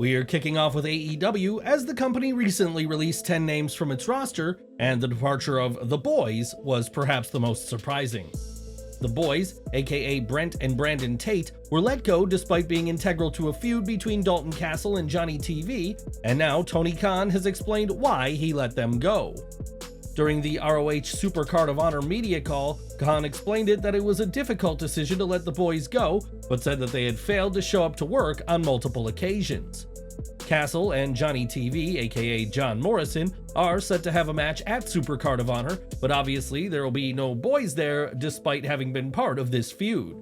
We're kicking off with AEW as the company recently released 10 names from its roster, and the departure of The Boys was perhaps the most surprising. The Boys, aka Brent and Brandon Tate, were let go despite being integral to a feud between Dalton Castle and Johnny TV, and now Tony Khan has explained why he let them go. During the ROH Supercard of Honor media call, Khan explained that it was a difficult decision to let the boys go, but said that they had failed to show up to work on multiple occasions. Castle and Johnny TV, aka John Morrison, are set to have a match at Supercard of Honor, but obviously there will be no boys there despite having been part of this feud.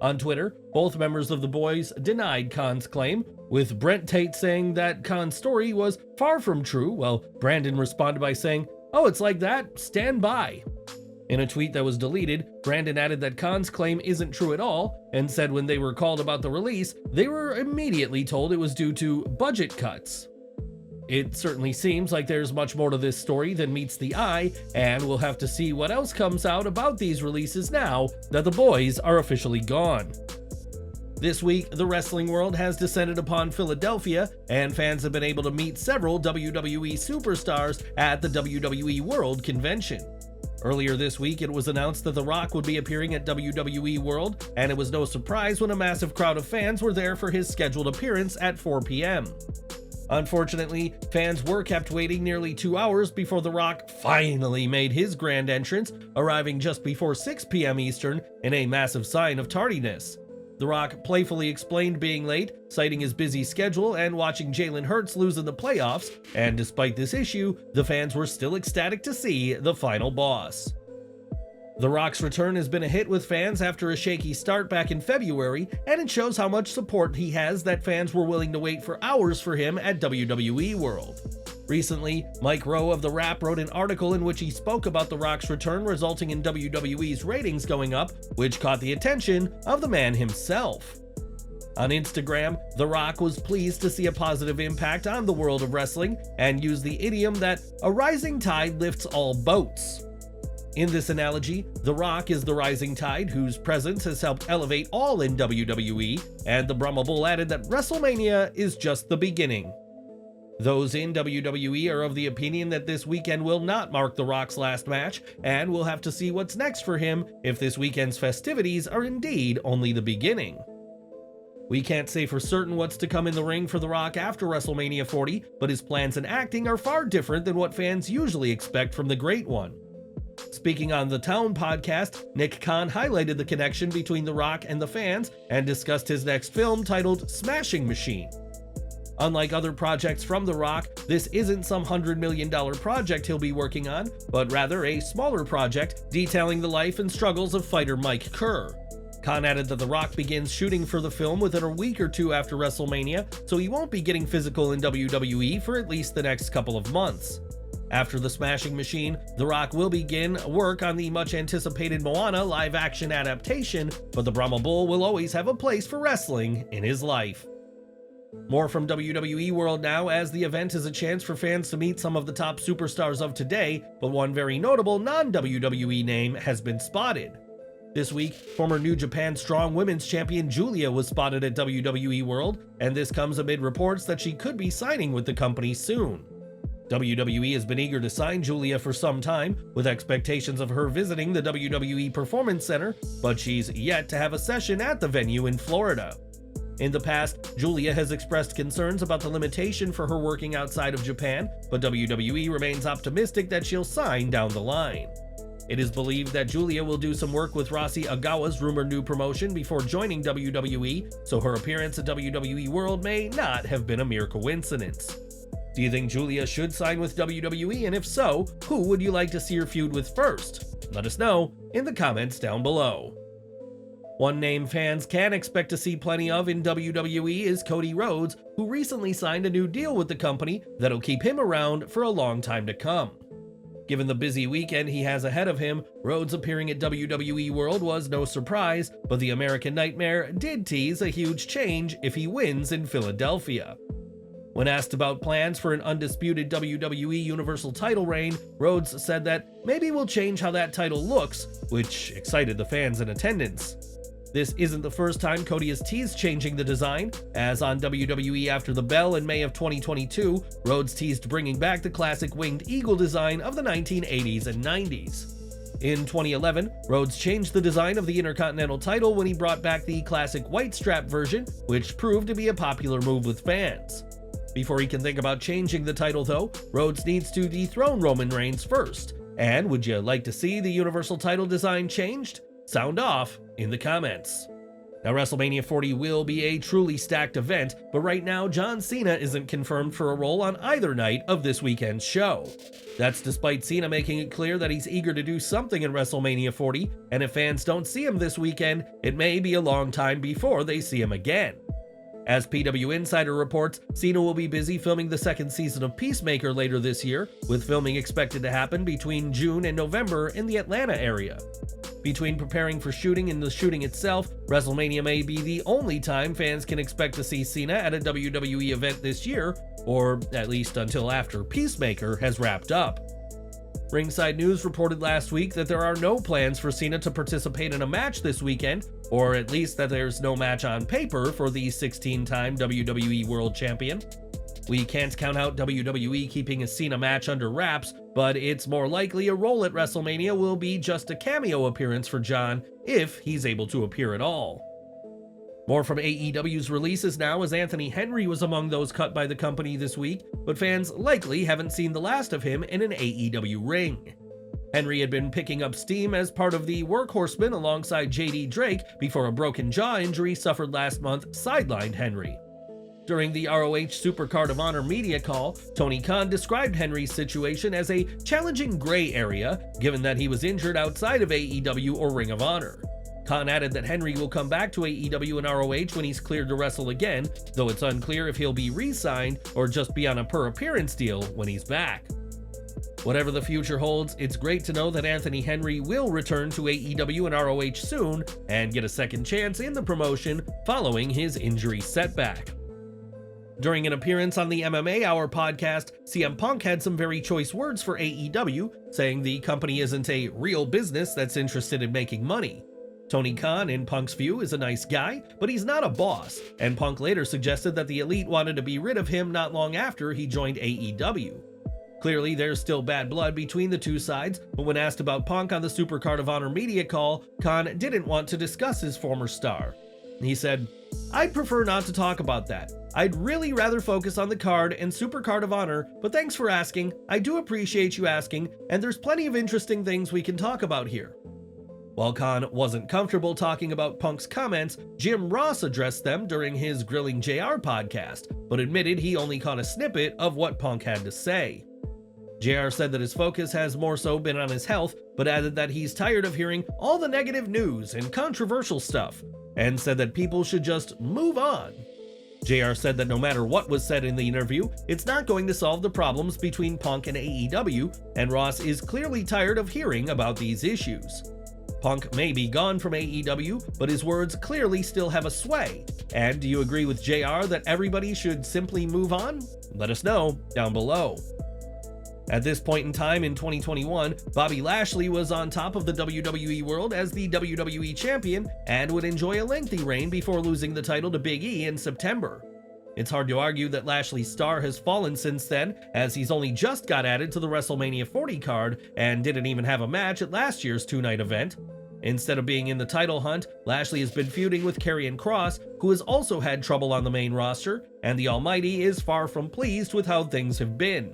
On Twitter, both members of the boys denied Khan's claim, with Brent Tate saying that Khan's story was far from true, while Brandon responded by saying, "Oh, it's like that? Stand by." In a tweet that was deleted, Brandon added that Khan's claim isn't true at all, and said when they were called about the release, they were immediately told it was due to budget cuts. It certainly seems like there's much more to this story than meets the eye, and we'll have to see what else comes out about these releases now that the boys are officially gone. This week, the wrestling world has descended upon Philadelphia, and fans have been able to meet several WWE superstars at the WWE World Convention. Earlier this week, it was announced that The Rock would be appearing at WWE World, and it was no surprise when a massive crowd of fans were there for his scheduled appearance at 4 p.m. Unfortunately, fans were kept waiting nearly 2 hours before The Rock finally made his grand entrance, arriving just before 6 p.m. Eastern in a massive sign of tardiness. The Rock playfully explained being late, citing his busy schedule and watching Jalen Hurts lose in the playoffs, and despite this issue, the fans were still ecstatic to see the final boss. The Rock's return has been a hit with fans after a shaky start back in February, and it shows how much support he has that fans were willing to wait for hours for him at WWE World. Recently, Mike Rowe of The Wrap wrote an article in which he spoke about The Rock's return, resulting in WWE's ratings going up, which caught the attention of the man himself. On Instagram, The Rock was pleased to see a positive impact on the world of wrestling and used the idiom that a rising tide lifts all boats. In this analogy, The Rock is the rising tide whose presence has helped elevate all in WWE, and the Brahma Bull added that WrestleMania is just the beginning. Those in WWE are of the opinion that this weekend will not mark The Rock's last match, and we'll have to see what's next for him if this weekend's festivities are indeed only the beginning. We can't say for certain what's to come in the ring for The Rock after WrestleMania 40, but his plans and acting are far different than what fans usually expect from the Great One. Speaking on the Town podcast, Nick Khan highlighted the connection between The Rock and the fans and discussed his next film titled Smashing Machine. Unlike other projects from The Rock, this isn't some $100 million project he'll be working on, but rather a smaller project detailing the life and struggles of fighter Mike Kerr. Khan added that The Rock begins shooting for the film within a week or two after WrestleMania, so he won't be getting physical in WWE for at least the next couple of months. After the Smashing Machine, The Rock will begin work on the much-anticipated Moana live-action adaptation, but the Brahma Bull will always have a place for wrestling in his life. More from WWE World now, as the event is a chance for fans to meet some of the top superstars of today, but one very notable non-WWE name has been spotted. This week, former New Japan Strong Women's Champion Giulia was spotted at WWE World, and this comes amid reports that she could be signing with the company soon. WWE has been eager to sign Giulia for some time, with expectations of her visiting the WWE Performance Center, but she's yet to have a session at the venue in Florida. In the past, Giulia has expressed concerns about the limitation for her working outside of Japan, but WWE remains optimistic that she'll sign down the line. It is believed that Giulia will do some work with Rousey Agawa's rumored new promotion before joining WWE, so her appearance at WWE World may not have been a mere coincidence. Do you think Giulia should sign with WWE, and if so, who would you like to see her feud with first? Let us know in the comments down below. One name fans can expect to see plenty of in WWE is Cody Rhodes, who recently signed a new deal with the company that'll keep him around for a long time to come. Given the busy weekend he has ahead of him, Rhodes appearing at WWE World was no surprise, but the American Nightmare did tease a huge change if he wins in Philadelphia. When asked about plans for an undisputed WWE Universal title reign, Rhodes said that maybe we'll change how that title looks, which excited the fans in attendance. This isn't the first time Cody has teased changing the design, as on WWE After the Bell in May of 2022, Rhodes teased bringing back the classic winged eagle design of the 1980s and 90s. In 2011, Rhodes changed the design of the Intercontinental title when he brought back the classic white strap version, which proved to be a popular move with fans. Before he can think about changing the title though, Rhodes needs to dethrone Roman Reigns first. And would you like to see the Universal title design changed? Sound off in the comments. Now, WrestleMania 40 will be a truly stacked event, but right now John Cena isn't confirmed for a role on either night of this weekend's show. That's despite Cena making it clear that he's eager to do something in WrestleMania 40, and if fans don't see him this weekend, it may be a long time before they see him again. As PW Insider reports, Cena will be busy filming the second season of Peacemaker later this year, with filming expected to happen between June and November in the Atlanta area. Between preparing for shooting and the shooting itself, WrestleMania may be the only time fans can expect to see Cena at a WWE event this year, or at least until after Peacemaker has wrapped up. Ringside News reported last week that there are no plans for Cena to participate in a match this weekend, or at least that there's no match on paper for the 16-time WWE World Champion. We can't count out WWE keeping a Cena match under wraps, but it's more likely a role at WrestleMania will be just a cameo appearance for John, if he's able to appear at all. More from AEW's releases now, as Anthony Henry was among those cut by the company this week, but fans likely haven't seen the last of him in an AEW ring. Henry had been picking up steam as part of the Workhorsemen alongside JD Drake before a broken jaw injury suffered last month sidelined Henry. During the ROH Supercard of Honor media call, Tony Khan described Henry's situation as a challenging gray area, given that he was injured outside of AEW or Ring of Honor. Khan added that Henry will come back to AEW and ROH when he's cleared to wrestle again, though it's unclear if he'll be re-signed or just be on a per-appearance deal when he's back. Whatever the future holds, it's great to know that Anthony Henry will return to AEW and ROH soon and get a second chance in the promotion following his injury setback. During an appearance on the MMA Hour podcast, CM Punk had some very choice words for AEW, saying the company isn't a real business that's interested in making money. Tony Khan, in Punk's view, is a nice guy, but he's not a boss, and Punk later suggested that the Elite wanted to be rid of him not long after he joined AEW. Clearly, there's still bad blood between the two sides, but when asked about Punk on the Supercard of Honor media call, Khan didn't want to discuss his former star. He said, "I'd prefer not to talk about that. I'd really rather focus on the card and Supercard of Honor, but thanks for asking. I do appreciate you asking, and there's plenty of interesting things we can talk about here." While Khan wasn't comfortable talking about Punk's comments, Jim Ross addressed them during his Grilling JR podcast, but admitted he only caught a snippet of what Punk had to say. JR said that his focus has more so been on his health, but added that he's tired of hearing all the negative news and controversial stuff, and said that people should just move on. JR said that no matter what was said in the interview, it's not going to solve the problems between Punk and AEW, and Ross is clearly tired of hearing about these issues. Punk may be gone from AEW, but his words clearly still have a sway. And do you agree with JR that everybody should simply move on? Let us know down below. At this point in time in 2021, Bobby Lashley was on top of the WWE world as the WWE champion and would enjoy a lengthy reign before losing the title to Big E in September. It's hard to argue that Lashley's star has fallen since then, as he's only just got added to the WrestleMania 40 card and didn't even have a match at last year's two-night event. Instead of being in the title hunt, Lashley has been feuding with Karrion Kross, who has also had trouble on the main roster, and the Almighty is far from pleased with how things have been.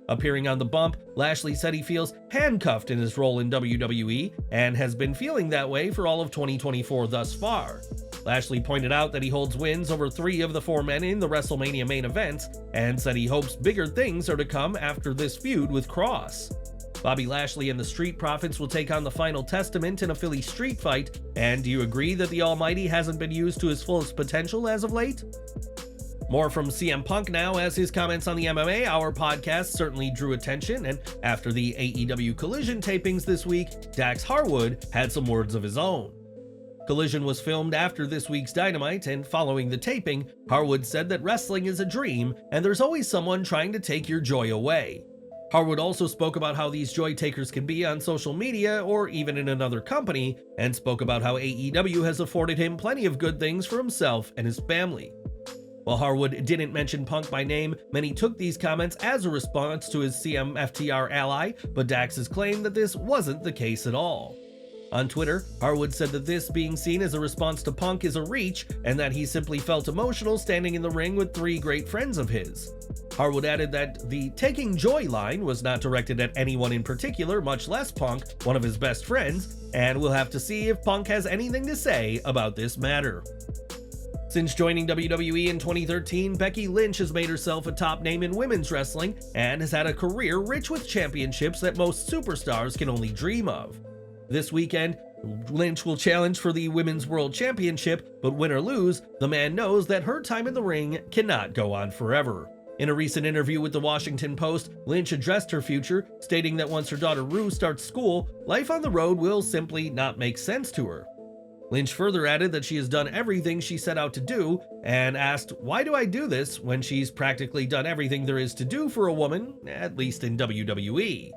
Appearing on the bump, Lashley said he feels handcuffed in his role in WWE and has been feeling that way for all of 2024 thus far. Lashley pointed out that he holds wins over 3 of the 4 men in the WrestleMania main events and said he hopes bigger things are to come after this feud with Kross. Bobby Lashley and the Street Profits will take on the Final Testament in a Philly street fight, and do you agree that the Almighty hasn't been used to his fullest potential as of late? More from CM Punk now, as his comments on the MMA Hour podcast certainly drew attention, and after the AEW Collision tapings this week, Dax Harwood had some words of his own. Collision was filmed after this week's Dynamite, and following the taping, Harwood said that wrestling is a dream, and there's always someone trying to take your joy away. Harwood also spoke about how these joy takers can be on social media or even in another company, and spoke about how AEW has afforded him plenty of good things for himself and his family. While Harwood didn't mention Punk by name, many took these comments as a response to his CMFTR ally, but Dax has claimed that this wasn't the case at all. On Twitter, Harwood said that this being seen as a response to Punk is a reach, and that he simply felt emotional standing in the ring with 3 great friends of his. Harwood added that the "taking joy" line was not directed at anyone in particular, much less Punk, one of his best friends, and we'll have to see if Punk has anything to say about this matter. Since joining WWE in 2013, Becky Lynch has made herself a top name in women's wrestling and has had a career rich with championships that most superstars can only dream of. This weekend, Lynch will challenge for the Women's World Championship, but win or lose, the man knows that her time in the ring cannot go on forever. In a recent interview with the Washington Post, Lynch addressed her future, stating that once her daughter Rue starts school, life on the road will simply not make sense to her. Lynch further added that she has done everything she set out to do, and asked, "Why do I do this when she's practically done everything there is to do for a woman, at least in WWE?"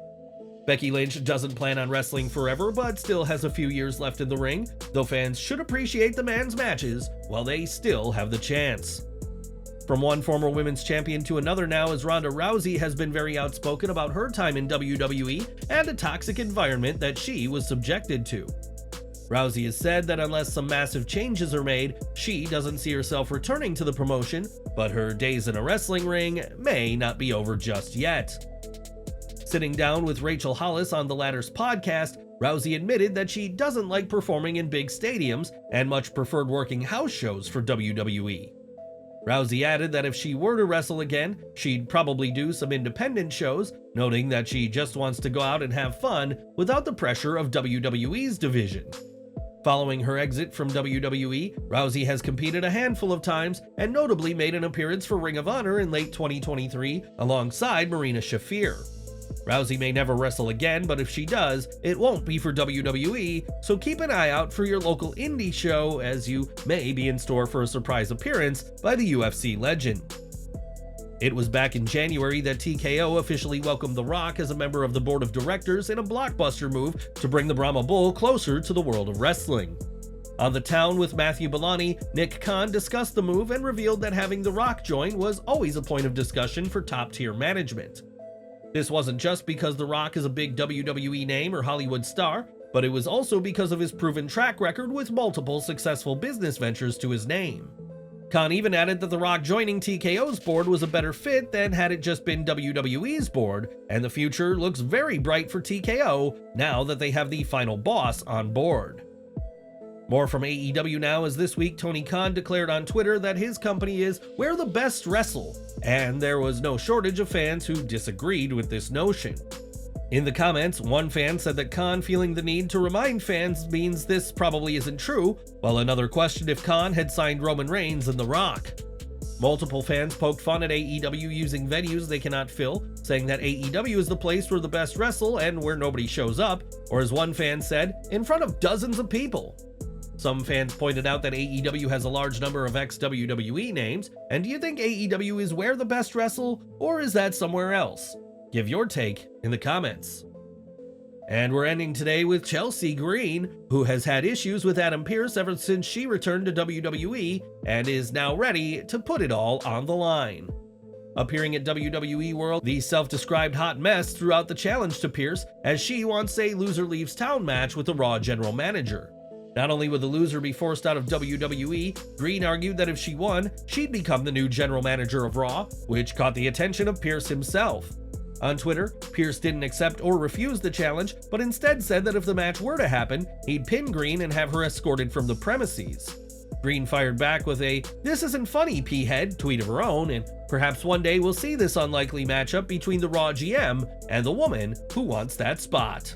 Becky Lynch doesn't plan on wrestling forever, but still has a few years left in the ring, though fans should appreciate the man's matches while they still have the chance. From one former women's champion to another now, as Ronda Rousey has been very outspoken about her time in WWE and a toxic environment that she was subjected to. Rousey has said that unless some massive changes are made, she doesn't see herself returning to the promotion, but her days in a wrestling ring may not be over just yet. Sitting down with Rachel Hollis on the latter's podcast, Rousey admitted that she doesn't like performing in big stadiums and much preferred working house shows for WWE. Rousey added that if she were to wrestle again, she'd probably do some independent shows, noting that she just wants to go out and have fun without the pressure of WWE's division. Following her exit from WWE, Rousey has competed a handful of times and notably made an appearance for Ring of Honor in late 2023 alongside Marina Shafir. Rousey may never wrestle again, but if she does, it won't be for WWE, so keep an eye out for your local indie show, as you may be in store for a surprise appearance by the UFC legend. It was back in January that TKO officially welcomed The Rock as a member of the board of directors in a blockbuster move to bring the Brahma Bull closer to the world of wrestling. On The Town with Matthew Bellani, Nick Khan discussed the move and revealed that having The Rock join was always a point of discussion for top-tier management. This wasn't just because The Rock is a big WWE name or Hollywood star, but it was also because of his proven track record with multiple successful business ventures to his name. Khan even added that The Rock joining TKO's board was a better fit than had it just been WWE's board, and the future looks very bright for TKO now that they have the final boss on board. More from AEW now, as this week Tony Khan declared on Twitter that his company is where the best wrestle, and there was no shortage of fans who disagreed with this notion. In the comments, one fan said that Khan feeling the need to remind fans means this probably isn't true, while another questioned if Khan had signed Roman Reigns and The Rock. Multiple fans poked fun at AEW using venues they cannot fill, saying that AEW is the place where the best wrestle and where nobody shows up, or as one fan said, in front of dozens of people. Some fans pointed out that AEW has a large number of ex-WWE names, and do you think AEW is where the best wrestle, or is that somewhere else? Give your take in the comments. And we're ending today with Chelsea Green, who has had issues with Adam Pearce ever since she returned to WWE, and is now ready to put it all on the line. Appearing at WWE World, the self-described hot mess threw out the challenge to Pearce, as she wants a loser leaves town match with the Raw general manager. Not only would the loser be forced out of WWE, Green argued that if she won, she'd become the new general manager of Raw, which caught the attention of Pearce himself. On Twitter, Pearce didn't accept or refuse the challenge, but instead said that if the match were to happen, he'd pin Green and have her escorted from the premises. Green fired back with a "This isn't funny, P-head" tweet of her own, and perhaps one day we'll see this unlikely matchup between the Raw GM and the woman who wants that spot.